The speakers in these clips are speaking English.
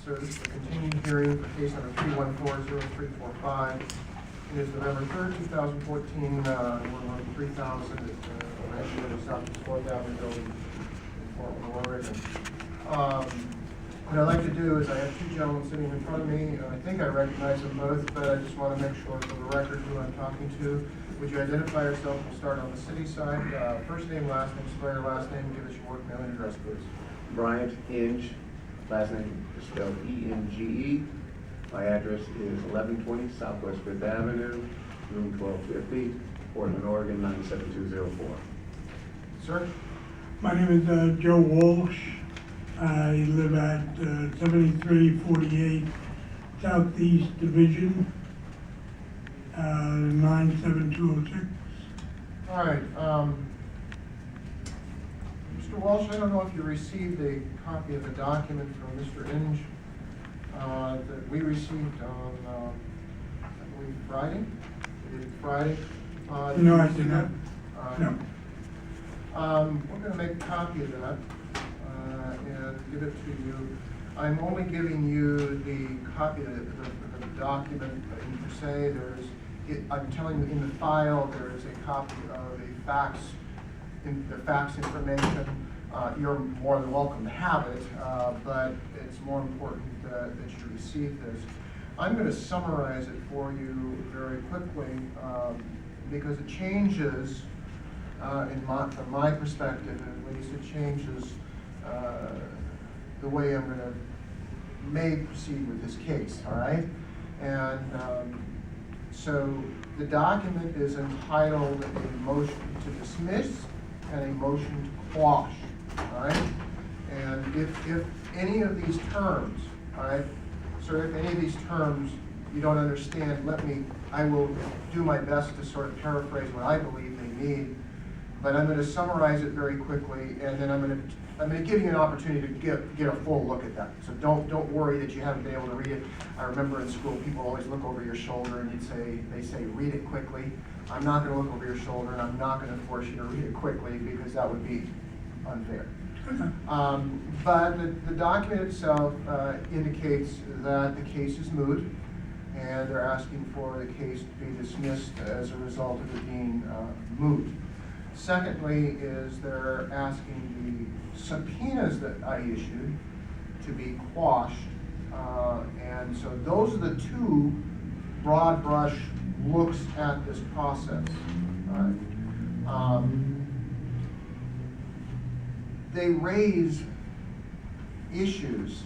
Officer. This is a continuing hearing for case number 3140345. It is November 3rd, 2014, 3000 at Southeast 4th Avenue building in Portland, Oregon. What I'd like to do is I have two gentlemen sitting in front of me. I think I recognize them both, but I just want to make sure for the record who I'm talking to. Would you identify yourself? We'll start on the city side. First name, last name, spell your last name, give us your work, mail, and address, please. Bryant Inge, last name is spelled E-N-G-E. My address is 1120 Southwest 5th Avenue, room 1250, Portland, Oregon, 97204. Sir? My name is Joe Walsh. I live at 7348 Southeast Division, 97206. All right. Mr. Walsh, I don't know if you received a copy of the document from Mr. Inge that we received on, I believe, Friday? Friday? No, I did not. No. We're going to make a copy of that and give it to you. I'm only giving you the copy of the document per se. I'm telling you, in the file, there is a copy of a fax, the fax information. You're more than welcome to have it, but it's more important that you receive this. I'm going to summarize it for you very quickly because it changes, from my perspective at least, it changes the way I'm going to proceed with this case, all right? And so the document is entitled a motion to dismiss and a motion to quash, all right? And if any of these terms, all right, so if any of these terms you don't understand, I will do my best to sort of paraphrase what I believe they mean, but I'm going to summarize it very quickly, and then I'm going to give you an opportunity to get a full look at that. So don't worry that you haven't been able to read it. I remember in school people always look over your shoulder and they say read it quickly. I'm not going to look over your shoulder, and I'm not going to force you to read it quickly because that would be unfair. But the document itself indicates that the case is moot, and they're asking for the case to be dismissed as a result of it being moot. Secondly is they're asking the subpoenas that I issued to be quashed, and so those are the two broad brush looks at this process. They raise issues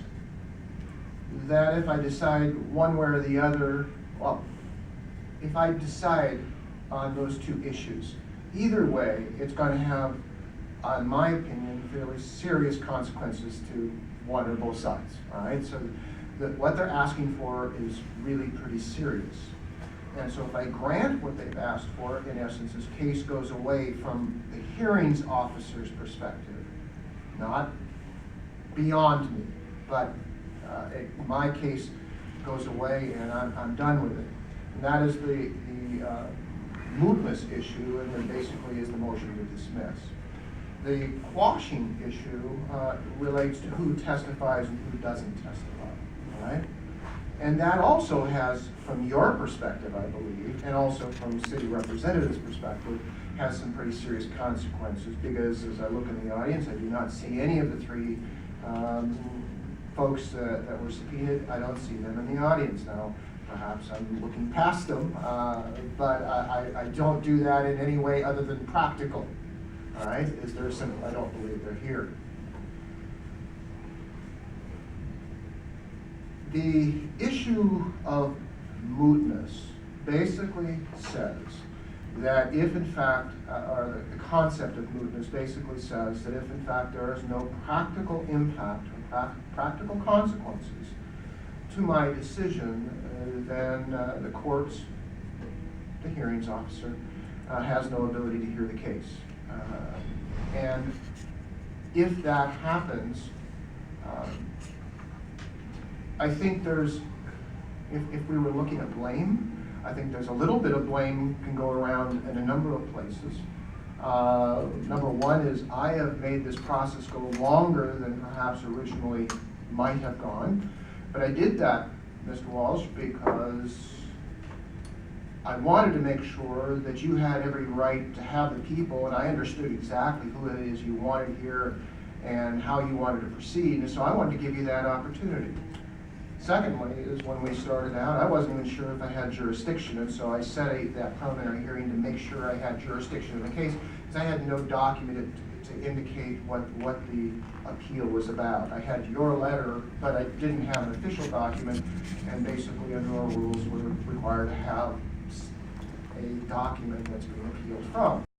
that if I decide one way or the other, well, if I decide on those two issues, either way, it's going to have, in my opinion, fairly serious consequences to one or both sides. All right, so what they're asking for is really pretty serious. And so if I grant what they've asked for, in essence, this case goes away from the hearings officer's perspective, not beyond me, but my case goes away and I'm done with it. And that is the mootness issue, and there basically is the motion to dismiss. The quashing issue relates to who testifies and who doesn't testify, right? And that also has, from your perspective, I believe, and also from city representatives' perspective, has some pretty serious consequences, because as I look in the audience, I do not see any of the three folks that were subpoenaed. I don't see them in the audience now. Perhaps I'm looking past them, but I don't do that in any way other than practical. All right, I don't believe they're here. The issue of mootness basically says that if in fact, or the concept of mootness basically says that if in fact there is no practical impact or practical consequences to my decision, then the courts, the hearings officer, has no ability to hear the case. And if that happens, I think there's, if we were looking at blame, I think there's a little bit of blame can go around in a number of places. Number one is I have made this process go longer than perhaps originally might have gone. But I did that, Mr. Walsh, because I wanted to make sure that you had every right to have the people, and I understood exactly who it is you wanted here and how you wanted to proceed, and so I wanted to give you that opportunity. Secondly, is when we started out, I wasn't even sure if I had jurisdiction, and so I set that preliminary hearing to make sure I had jurisdiction in the case, because I had no document to indicate what the appeal was about. I had your letter, but I didn't have an official document, and basically under our rules, we're required to have a document that's being appealed from.